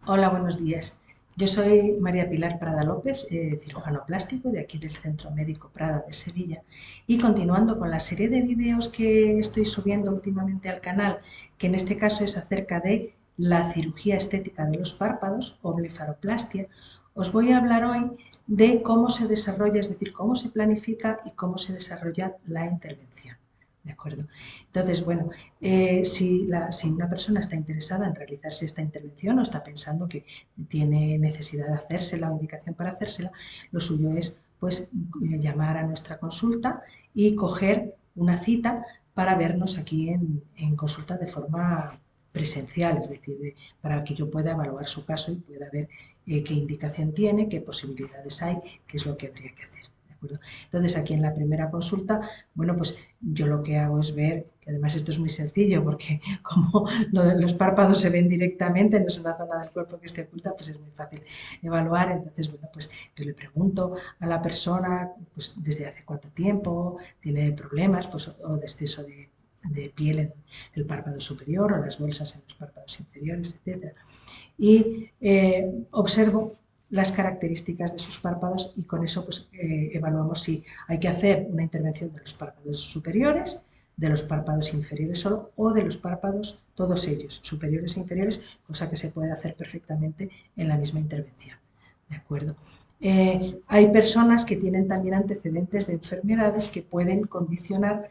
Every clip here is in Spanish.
Hola, buenos días. Yo soy María Pilar Prada López, cirujano plástico de aquí del Centro Médico Prada de Sevilla. Y continuando con la serie de vídeos que estoy subiendo últimamente al canal, que en este caso es acerca de la cirugía estética de los párpados o blefaroplastia, os voy a hablar hoy de cómo se desarrolla, es decir, cómo se planifica y cómo se desarrolla la intervención. ¿De acuerdo? Entonces, bueno, si una persona está interesada en realizarse esta intervención o está pensando que tiene necesidad de hacérsela o indicación para hacérsela, lo suyo es pues llamar a nuestra consulta y coger una cita para vernos aquí en consulta de forma presencial, es decir, para que yo pueda evaluar su caso y pueda ver qué indicación tiene, qué posibilidades hay, qué es lo que habría que hacer. ¿De acuerdo? Entonces, aquí en la primera consulta, bueno, pues yo lo que hago es ver, que además esto es muy sencillo porque como los párpados se ven directamente, no es una zona del cuerpo que esté oculta, pues es muy fácil evaluar. Entonces, bueno, pues yo le pregunto a la persona, pues desde hace cuánto tiempo tiene problemas, pues o de exceso de piel en el párpado superior o las bolsas en los párpados inferiores, etcétera. Y observo las características de sus párpados y con eso pues evaluamos si hay que hacer una intervención de los párpados superiores, de los párpados inferiores solo o de los párpados todos ellos, superiores e inferiores, cosa que se puede hacer perfectamente en la misma intervención. ¿De acuerdo? Hay personas que tienen también antecedentes de enfermedades que pueden condicionar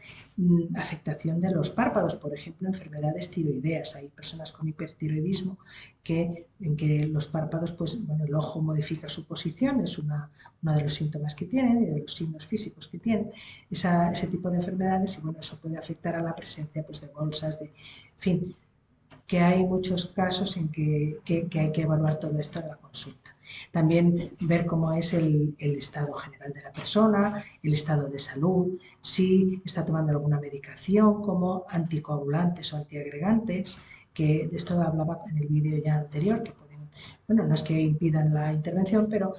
afectación de los párpados, por ejemplo, enfermedades tiroideas. Hay personas con hipertiroidismo en que los párpados, pues bueno, el ojo modifica su posición, es uno de los síntomas que tienen y de los signos físicos que tienen ese tipo de enfermedades y bueno, eso puede afectar a la presencia pues, de bolsas, en fin, que hay muchos casos en que hay que evaluar todo esto en la consulta. También ver cómo es el estado general de la persona, el estado de salud, si está tomando alguna medicación como anticoagulantes o antiagregantes, que de esto hablaba en el vídeo ya anterior, que pueden, bueno, no es que impidan la intervención, pero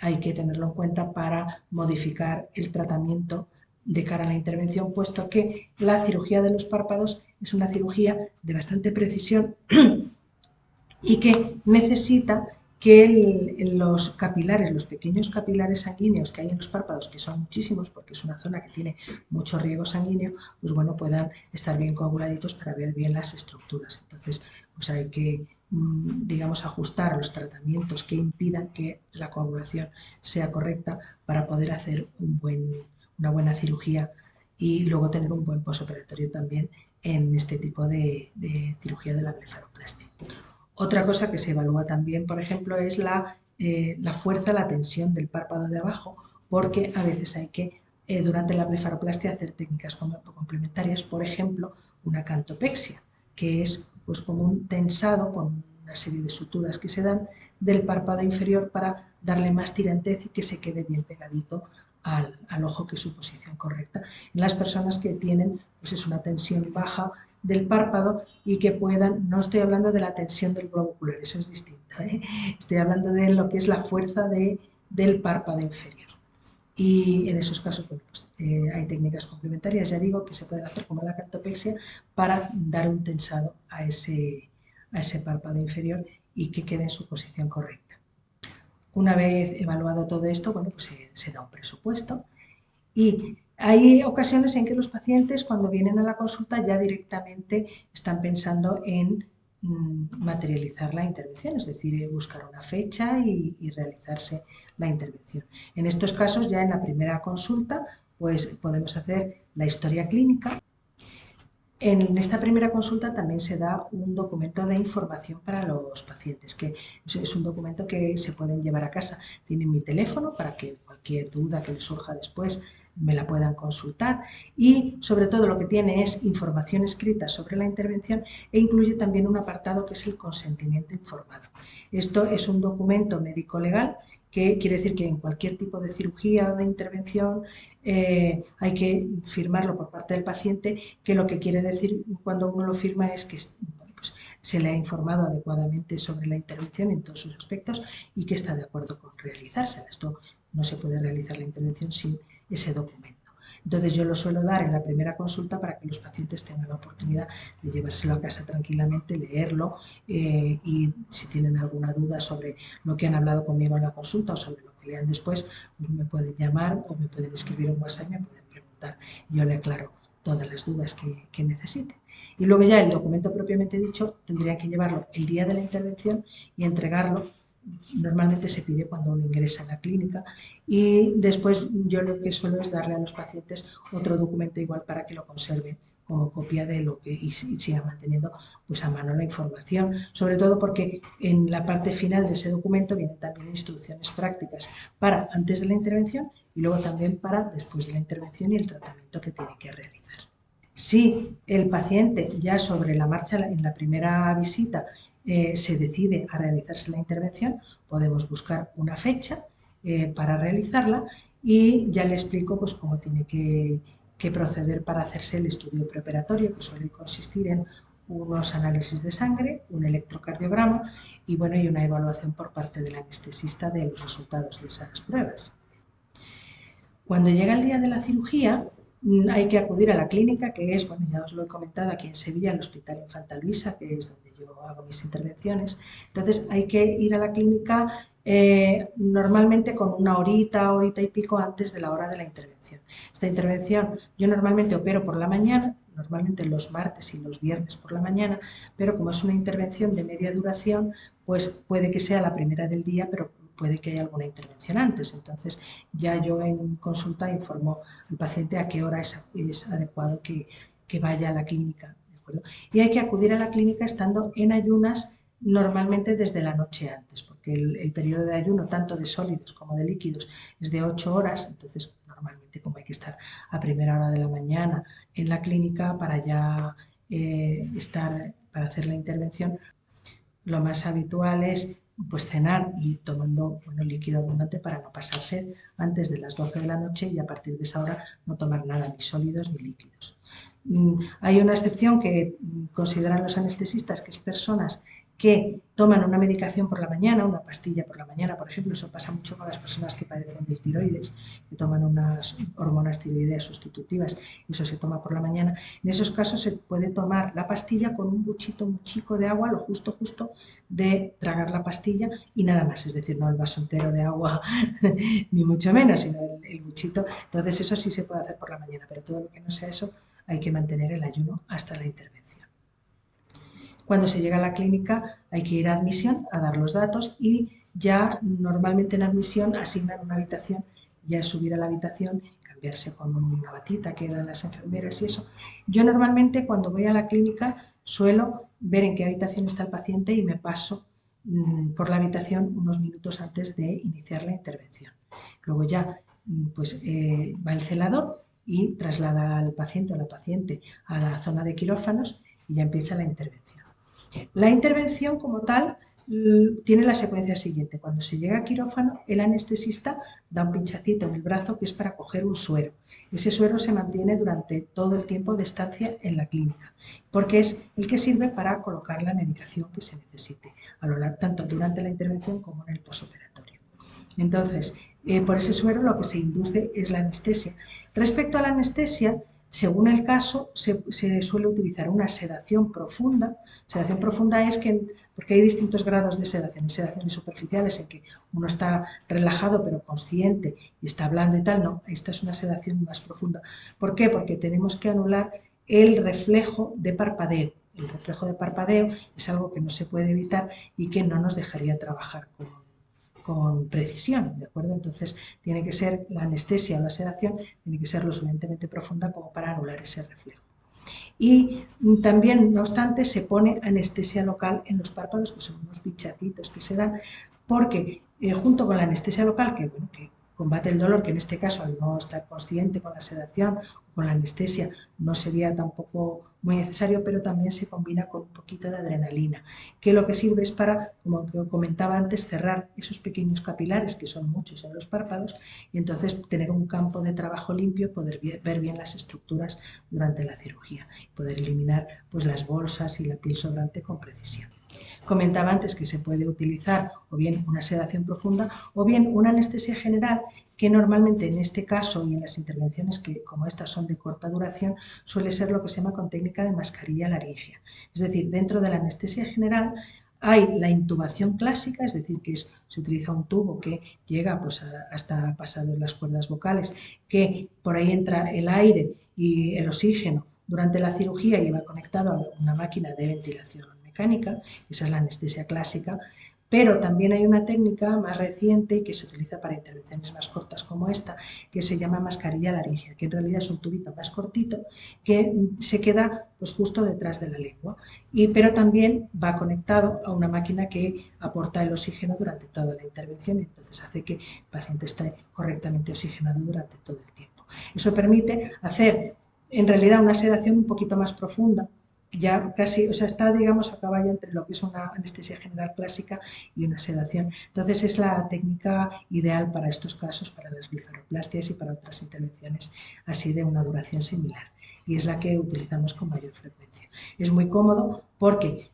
hay que tenerlo en cuenta para modificar el tratamiento de cara a la intervención, puesto que la cirugía de los párpados es una cirugía de bastante precisión y que necesita que los capilares, los pequeños capilares sanguíneos que hay en los párpados, que son muchísimos porque es una zona que tiene mucho riego sanguíneo, pues bueno, puedan estar bien coaguladitos para ver bien las estructuras. Entonces, pues hay que, digamos, ajustar los tratamientos que impidan que la coagulación sea correcta para poder hacer una buena cirugía y luego tener un buen posoperatorio también en este tipo de cirugía de la blefaroplastia. Otra cosa que se evalúa también, por ejemplo, es la fuerza, la tensión del párpado de abajo, porque a veces hay que, durante la blefaroplastia, hacer técnicas complementarias, por ejemplo, una cantopexia, que es pues, como un tensado con una serie de suturas que se dan del párpado inferior para darle más tirantez y que se quede bien pegadito al ojo, que es su posición correcta. En las personas que tienen pues es una tensión baja del párpado y que puedan, no estoy hablando de la tensión del globo ocular, eso es distinto, ¿eh? Estoy hablando de lo que es la fuerza del párpado inferior. Y en esos casos, bueno, pues, hay técnicas complementarias, ya digo, que se pueden hacer como la cantopexia para dar un tensado a ese párpado inferior y que quede en su posición correcta. Una vez evaluado todo esto, bueno, pues se da un presupuesto y hay ocasiones en que los pacientes cuando vienen a la consulta ya directamente están pensando en materializar la intervención, es decir, buscar una fecha y realizarse la intervención. En estos casos, ya en la primera consulta, pues podemos hacer la historia clínica. En esta primera consulta también se da un documento de información para los pacientes, que es un documento que se pueden llevar a casa. Tienen mi teléfono para que cualquier duda que les surja después me la puedan consultar y sobre todo lo que tiene es información escrita sobre la intervención e incluye también un apartado que es el consentimiento informado. Esto es un documento médico legal que quiere decir que en cualquier tipo de cirugía o de intervención hay que firmarlo por parte del paciente, que lo que quiere decir cuando uno lo firma es que bueno, pues, se le ha informado adecuadamente sobre la intervención en todos sus aspectos y que está de acuerdo con realizársela. Esto no se puede realizar la intervención sin ese documento. Entonces yo lo suelo dar en la primera consulta para que los pacientes tengan la oportunidad de llevárselo a casa tranquilamente, leerlo y si tienen alguna duda sobre lo que han hablado conmigo en la consulta o sobre lo que lean después, pues me pueden llamar o me pueden escribir un WhatsApp y me pueden preguntar. Yo le aclaro todas las dudas que necesiten. Y luego ya el documento propiamente dicho tendría que llevarlo el día de la intervención y entregarlo. Normalmente se pide cuando uno ingresa en la clínica y después yo lo que suelo es darle a los pacientes otro documento igual para que lo conserven como copia de lo que y siga manteniendo pues a mano la información, sobre todo porque en la parte final de ese documento vienen también instrucciones prácticas para antes de la intervención y luego también para después de la intervención y el tratamiento que tiene que realizar. Si el paciente ya sobre la marcha en la primera visita se decide a realizarse la intervención, podemos buscar una fecha para realizarla y ya le explico pues, cómo tiene que proceder para hacerse el estudio preoperatorio, que suele consistir en unos análisis de sangre, un electrocardiograma y, bueno, y una evaluación por parte del anestesista de los resultados de esas pruebas. Cuando llega el día de la cirugía, hay que acudir a la clínica, que es, bueno, ya os lo he comentado, aquí en Sevilla, el Hospital Infanta Luisa, que es donde yo hago mis intervenciones. Entonces, hay que ir a la clínica normalmente con una horita, horita y pico antes de la hora de la intervención. Esta intervención yo normalmente opero por la mañana, normalmente los martes y los viernes por la mañana, pero como es una intervención de media duración, pues puede que sea la primera del día, pero puede que haya alguna intervención antes. Entonces, ya yo en consulta informo al paciente a qué hora es adecuado que vaya a la clínica. ¿De acuerdo? Y hay que acudir a la clínica estando en ayunas normalmente desde la noche antes, porque el periodo de ayuno, tanto de sólidos como de líquidos, es de 8 horas, entonces normalmente como hay que estar a primera hora de la mañana en la clínica para ya para hacer la intervención, lo más habitual es pues cenar y tomando líquido abundante para no pasar sed antes de las 12 de la noche y a partir de esa hora no tomar nada, ni sólidos ni líquidos. Hay una excepción que consideran los anestesistas, que es personas que toman una medicación por la mañana, una pastilla por la mañana, por ejemplo, eso pasa mucho con las personas que padecen de tiroides, que toman unas hormonas tiroideas sustitutivas, y eso se toma por la mañana. En esos casos se puede tomar la pastilla con un buchito muy chico de agua, lo justo de tragar la pastilla y nada más, es decir, no el vaso entero de agua, ni mucho menos, sino el buchito. Entonces eso sí se puede hacer por la mañana, pero todo lo que no sea eso hay que mantener el ayuno hasta la intervención. Cuando se llega a la clínica hay que ir a admisión a dar los datos y ya normalmente en admisión asignan una habitación, ya es subir a la habitación, cambiarse con una batita que dan las enfermeras y eso. Yo normalmente cuando voy a la clínica suelo ver en qué habitación está el paciente y me paso por la habitación unos minutos antes de iniciar la intervención. Luego ya pues va el celador y traslada al paciente o la paciente a la zona de quirófanos y ya empieza la intervención. La intervención como tal tiene la secuencia siguiente. Cuando se llega a quirófano, el anestesista da un pinchacito en el brazo que es para coger un suero. Ese suero se mantiene durante todo el tiempo de estancia en la clínica, porque es el que sirve para colocar la medicación que se necesite, a lo largo, tanto durante la intervención como en el posoperatorio. Entonces, por ese suero lo que se induce es la anestesia. Respecto a la anestesia, según el caso, se suele utilizar una sedación profunda. Sedación profunda es porque hay distintos grados de sedación. Hay sedaciones superficiales en que uno está relajado pero consciente y está hablando y tal. No, esta es una sedación más profunda. ¿Por qué? Porque tenemos que anular el reflejo de parpadeo. El reflejo de parpadeo es algo que no se puede evitar y que no nos dejaría trabajar con precisión, ¿de acuerdo? Entonces tiene que ser la anestesia o la sedación, tiene que ser lo suficientemente profunda como para anular ese reflejo. Y también, no obstante, se pone anestesia local en los párpados, que son unos pinchacitos que se dan, porque junto con la anestesia local, que combate el dolor, que en este caso al no estar consciente con la sedación o con la anestesia no sería tampoco muy necesario, pero también se combina con un poquito de adrenalina, que lo que sirve es para, como comentaba antes, cerrar esos pequeños capilares, que son muchos en los párpados, y entonces tener un campo de trabajo limpio, poder ver bien las estructuras durante la cirugía, poder eliminar pues, las bolsas y la piel sobrante con precisión. Comentaba antes que se puede utilizar o bien una sedación profunda o bien una anestesia general, que normalmente en este caso y en las intervenciones que como estas son de corta duración suele ser lo que se llama con técnica de mascarilla laríngea. Es decir, dentro de la anestesia general hay la intubación clásica, es decir, que se utiliza un tubo que llega pues, hasta pasado las cuerdas vocales, que por ahí entra el aire y el oxígeno durante la cirugía y va conectado a una máquina de ventilación mecánica, esa es la anestesia clásica, pero también hay una técnica más reciente que se utiliza para intervenciones más cortas como esta, que se llama mascarilla laríngea, que en realidad es un tubito más cortito que se queda pues, justo detrás de la lengua, pero también va conectado a una máquina que aporta el oxígeno durante toda la intervención y entonces hace que el paciente esté correctamente oxigenado durante todo el tiempo. Eso permite hacer en realidad una sedación un poquito más profunda, ya casi, o sea, está, digamos, a caballo entre lo que es una anestesia general clásica y una sedación. Entonces es la técnica ideal para estos casos, para las blefaroplastias y para otras intervenciones así de una duración similar. Y es la que utilizamos con mayor frecuencia. Es muy cómodo porque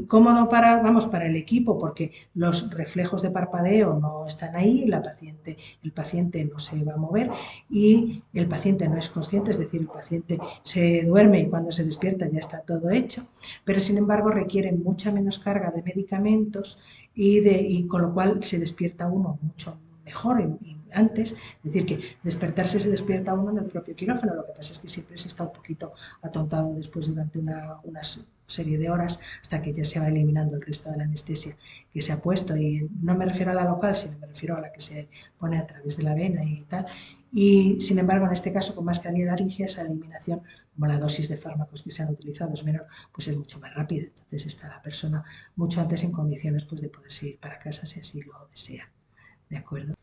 cómodo para, vamos, para el equipo porque los reflejos de parpadeo no están ahí, el paciente no se va a mover y el paciente no es consciente, es decir, el paciente se duerme y cuando se despierta ya está todo hecho, pero sin embargo requiere mucha menos carga de medicamentos y con lo cual se despierta uno mucho mejor y antes, es decir, que despertarse se despierta uno en el propio quirófano, lo que pasa es que siempre se está un poquito atontado después durante unas serie de horas hasta que ya se va eliminando el resto de la anestesia que se ha puesto y no me refiero a la local, sino me refiero a la que se pone a través de la vena y tal. Y sin embargo, en este caso, con mascarilla laríngea, esa eliminación, como la dosis de fármacos que se han utilizado es menor, pues es mucho más rápida. Entonces está la persona mucho antes en condiciones pues, de poderse ir para casa si así lo desea. ¿De acuerdo?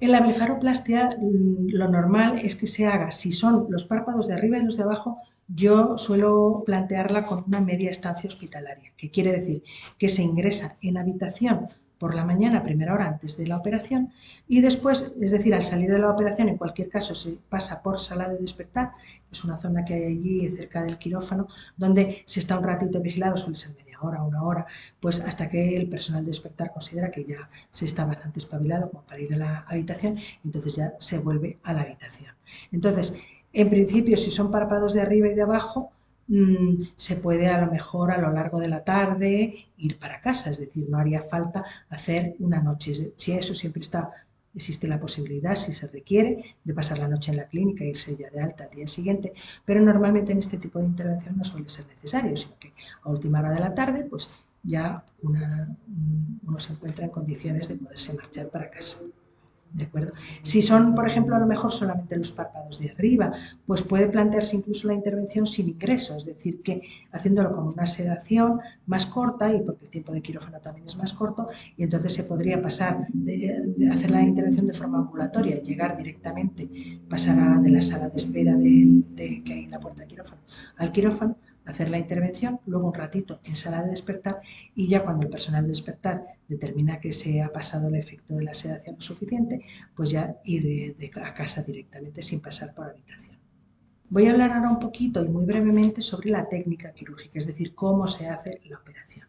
En la blefaroplastia lo normal es que se haga, si son los párpados de arriba y los de abajo, yo suelo plantearla con una media estancia hospitalaria, que quiere decir que se ingresa en habitación por la mañana, a primera hora antes de la operación, y después, es decir, al salir de la operación, en cualquier caso, se pasa por sala de despertar, que es una zona que hay allí cerca del quirófano, donde se está un ratito vigilado, suele ser media hora, una hora, pues hasta que el personal de despertar considera que ya se está bastante espabilado como para ir a la habitación, entonces ya se vuelve a la habitación. Entonces, en principio, si son párpados de arriba y de abajo, se puede a lo mejor a lo largo de la tarde ir para casa, es decir, no haría falta hacer una noche. Si eso siempre existe la posibilidad, si se requiere, de pasar la noche en la clínica e irse ya de alta al día siguiente, pero normalmente en este tipo de intervención no suele ser necesario, sino que a última hora de la tarde, pues ya uno se encuentra en condiciones de poderse marchar para casa. ¿De acuerdo? Si son, por ejemplo, a lo mejor solamente los párpados de arriba, pues puede plantearse incluso la intervención sin ingreso, es decir, que haciéndolo con una sedación más corta, y porque el tiempo de quirófano también es más corto, y entonces se podría pasar de hacer la intervención de forma ambulatoria, llegar directamente, pasar de la sala de espera que hay en la puerta del quirófano al quirófano, hacer la intervención, luego un ratito en sala de despertar y ya cuando el personal de despertar determina que se ha pasado el efecto de la sedación suficiente, pues ya ir a casa directamente sin pasar por habitación. Voy a hablar ahora un poquito y muy brevemente sobre la técnica quirúrgica, es decir, cómo se hace la operación.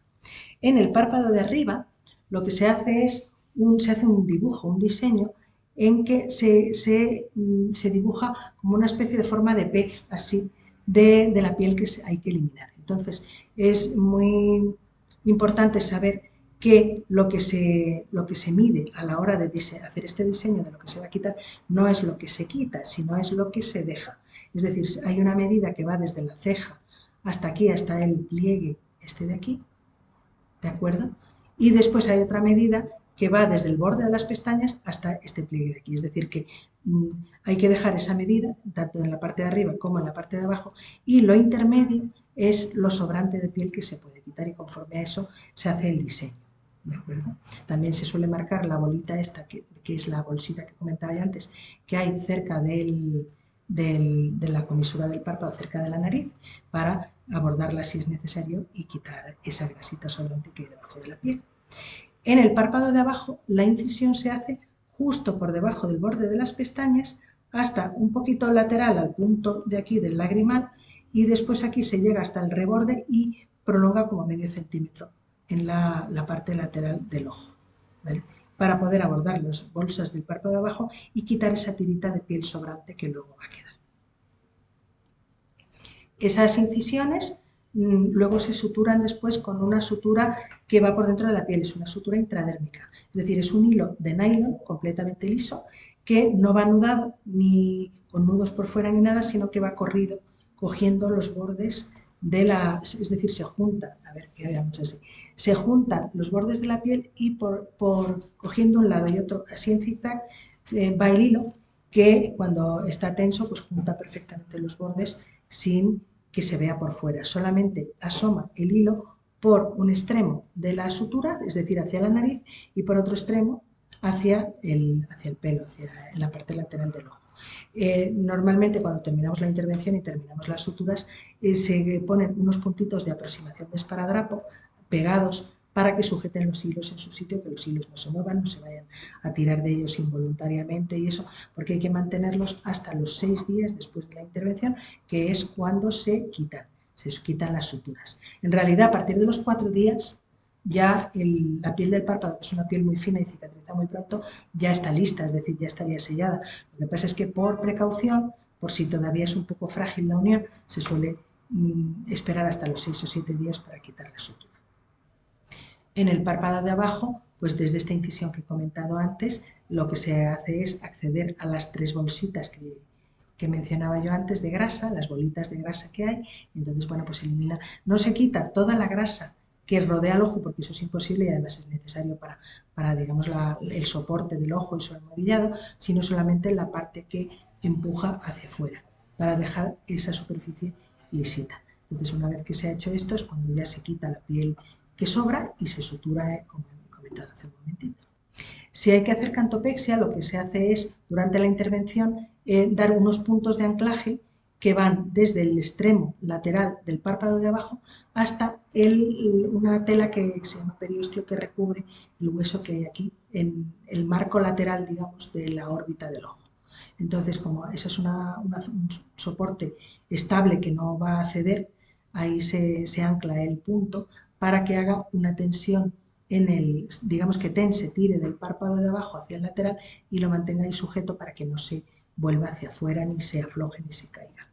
En el párpado de arriba lo que se hace es se hace un dibujo, un diseño en que se dibuja como una especie de forma de pez, así, de la piel que hay que eliminar. Entonces, es muy importante saber que lo que se mide a la hora de hacer este diseño de lo que se va a quitar no es lo que se quita, sino es lo que se deja. Es decir, hay una medida que va desde la ceja hasta aquí, hasta el pliegue este de aquí, ¿de acuerdo? Y después hay otra medida que va desde el borde de las pestañas hasta este pliegue de aquí, es decir, que hay que dejar esa medida tanto en la parte de arriba como en la parte de abajo y lo intermedio es lo sobrante de piel que se puede quitar y conforme a eso se hace el diseño. ¿De acuerdo? También se suele marcar la bolita esta, que es la bolsita que comentaba antes, que hay cerca de la comisura del párpado, cerca de la nariz, para abordarla si es necesario y quitar esa grasita sobrante que hay debajo de la piel. En el párpado de abajo, la incisión se hace justo por debajo del borde de las pestañas hasta un poquito lateral al punto de aquí del lagrimal y después aquí se llega hasta el reborde y prolonga como medio centímetro en la parte lateral del ojo, ¿vale? Para poder abordar las bolsas del párpado de abajo y quitar esa tirita de piel sobrante que luego va a quedar. Esas incisiones luego se suturan después con una sutura que va por dentro de la piel, es una sutura intradérmica, es decir, es un hilo de nylon completamente liso que no va anudado ni con nudos por fuera ni nada, sino que va corrido, cogiendo los bordes de la, es decir, se juntan, a ver, que veamos así, se juntan los bordes de la piel y por cogiendo un lado y otro así en zigzag va el hilo que cuando está tenso pues junta perfectamente los bordes sin que se vea por fuera, solamente asoma el hilo por un extremo de la sutura, es decir, hacia la nariz, y por otro extremo hacia el pelo, hacia la parte lateral del ojo. Normalmente cuando terminamos la intervención y terminamos las suturas, se ponen unos puntitos de aproximación de esparadrapo pegados para que sujeten los hilos en su sitio, que los hilos no se muevan, no se vayan a tirar de ellos involuntariamente y eso, porque hay que mantenerlos hasta los 6 días después de la intervención, que es cuando se quitan las suturas. En realidad, a partir de los 4 días, ya la piel del párpado, que es una piel muy fina y cicatriza muy pronto, ya está lista, es decir, ya estaría sellada. Lo que pasa es que por precaución, por si todavía es un poco frágil la unión, se suele esperar hasta los 6 o 7 días para quitar la sutura. En el párpado de abajo, pues desde esta incisión que he comentado antes, lo que se hace es acceder a las 3 bolsitas que mencionaba yo antes de grasa, las bolitas de grasa que hay, y entonces, bueno, pues elimina, no se quita toda la grasa que rodea el ojo, porque eso es imposible y además es necesario para digamos, el soporte del ojo y su almohadillado, sino solamente la parte que empuja hacia afuera, para dejar esa superficie lisita. Entonces, una vez que se ha hecho esto, es cuando ya se quita la piel que sobra y se sutura, como he comentado hace un momentito. Si hay que hacer cantopexia, lo que se hace es, durante la intervención, dar unos puntos de anclaje que van desde el extremo lateral del párpado de abajo hasta una tela que se llama periostio que recubre el hueso que hay aquí en el marco lateral, digamos, de la órbita del ojo. Entonces, como eso es un soporte estable que no va a ceder, ahí se ancla el punto para que haga una tensión digamos que tense, tire del párpado de abajo hacia el lateral y lo mantenga ahí sujeto para que no se vuelva hacia afuera, ni se afloje, ni se caiga.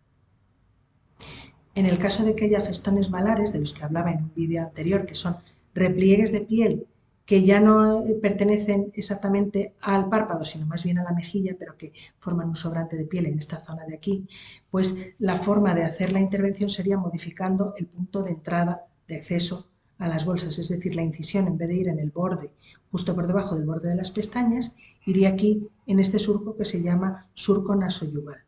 En el caso de que haya festones malares, de los que hablaba en un vídeo anterior, que son repliegues de piel que ya no pertenecen exactamente al párpado, sino más bien a la mejilla, pero que forman un sobrante de piel en esta zona de aquí, pues la forma de hacer la intervención sería modificando el punto de entrada, de acceso a las bolsas, es decir, la incisión en vez de ir en el borde, justo por debajo del borde de las pestañas, iría aquí en este surco que se llama surco nasoyugal,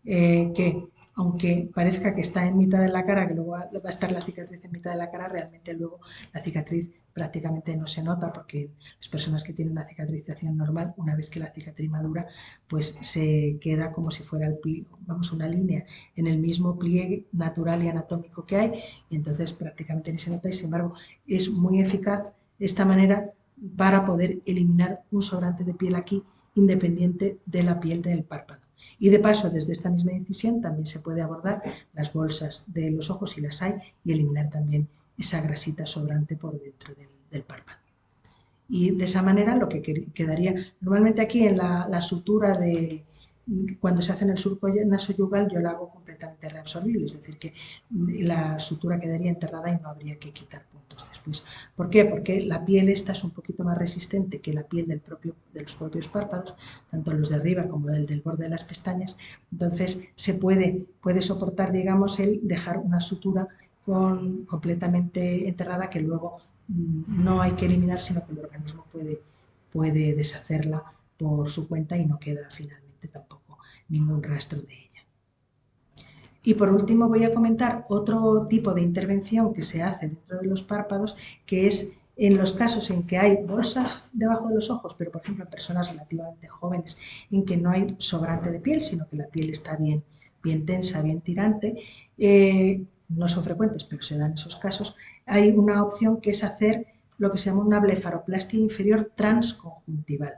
que aunque parezca que está en mitad de la cara, que luego va a estar la cicatriz en mitad de la cara, realmente luego la cicatriz prácticamente no se nota porque las personas que tienen una cicatrización normal, una vez que la cicatriz madura, pues se queda como si fuera una línea en el mismo pliegue natural y anatómico que hay y entonces prácticamente ni se nota y sin embargo es muy eficaz esta manera para poder eliminar un sobrante de piel aquí independiente de la piel del párpado. Y de paso, desde esta misma incisión también se puede abordar las bolsas de los ojos si las hay y eliminar también esa grasita sobrante por dentro del párpado. Y de esa manera lo que quedaría, normalmente aquí en la sutura de cuando se hace en el surco nasoyugal yo la hago completamente reabsorbible, es decir que la sutura quedaría enterrada y no habría que quitar puntos después. ¿Por qué? Porque la piel esta es un poquito más resistente que la piel de los propios párpados, tanto los de arriba como el del borde de las pestañas, entonces se puede soportar, digamos, el dejar una sutura completamente enterrada que luego no hay que eliminar, sino que el organismo puede deshacerla por su cuenta y no queda finalmente tampoco ningún rastro de ella. Y por último voy a comentar otro tipo de intervención que se hace dentro de los párpados, que es en los casos en que hay bolsas debajo de los ojos, pero por ejemplo en personas relativamente jóvenes en que no hay sobrante de piel, sino que la piel está bien tensa, bien tirante, no son frecuentes, pero se dan esos casos, hay una opción que es hacer lo que se llama una blefaroplastia inferior transconjuntival.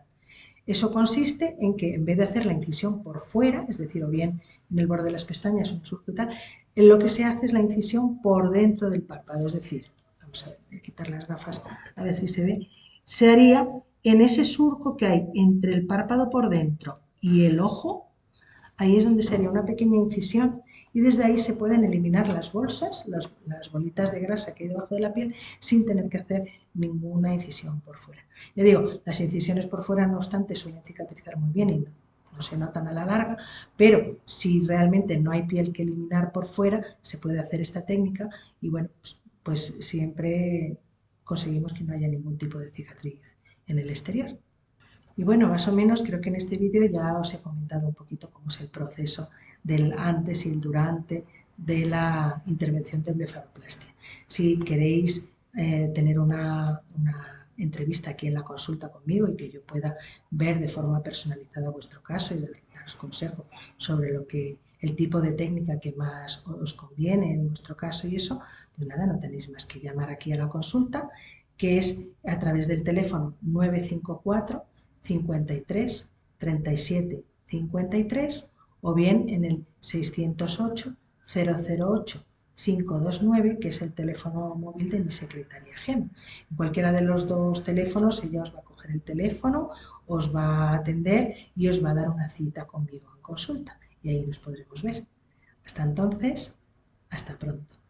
Eso consiste en que en vez de hacer la incisión por fuera, es decir, o bien en el borde de las pestañas o en el surco y tal, lo que se hace es la incisión por dentro del párpado, es decir, vamos a ver, voy a quitar las gafas a ver si se ve, se haría en ese surco que hay entre el párpado por dentro y el ojo. Ahí es donde sería una pequeña incisión y desde ahí se pueden eliminar las bolsas, las bolitas de grasa que hay debajo de la piel sin tener que hacer ninguna incisión por fuera. Ya digo, las incisiones por fuera, no obstante, suelen cicatrizar muy bien y no se notan a la larga, pero si realmente no hay piel que eliminar por fuera, se puede hacer esta técnica y bueno, pues siempre conseguimos que no haya ningún tipo de cicatriz en el exterior. Y bueno, más o menos creo que en este vídeo ya os he comentado un poquito cómo es el proceso del antes y el durante de la intervención de blefaroplastia. Si queréis tener una entrevista aquí en la consulta conmigo y que yo pueda ver de forma personalizada vuestro caso y daros consejos sobre el tipo de técnica que más os conviene en vuestro caso y eso, pues nada, no tenéis más que llamar aquí a la consulta, que es a través del teléfono 954 53 37 53 o bien en el 608 008 529, que es el teléfono móvil de mi secretaria Gema. En cualquiera de los dos teléfonos ella os va a coger el teléfono, os va a atender y os va a dar una cita conmigo en consulta y ahí nos podremos ver. Hasta entonces, hasta pronto.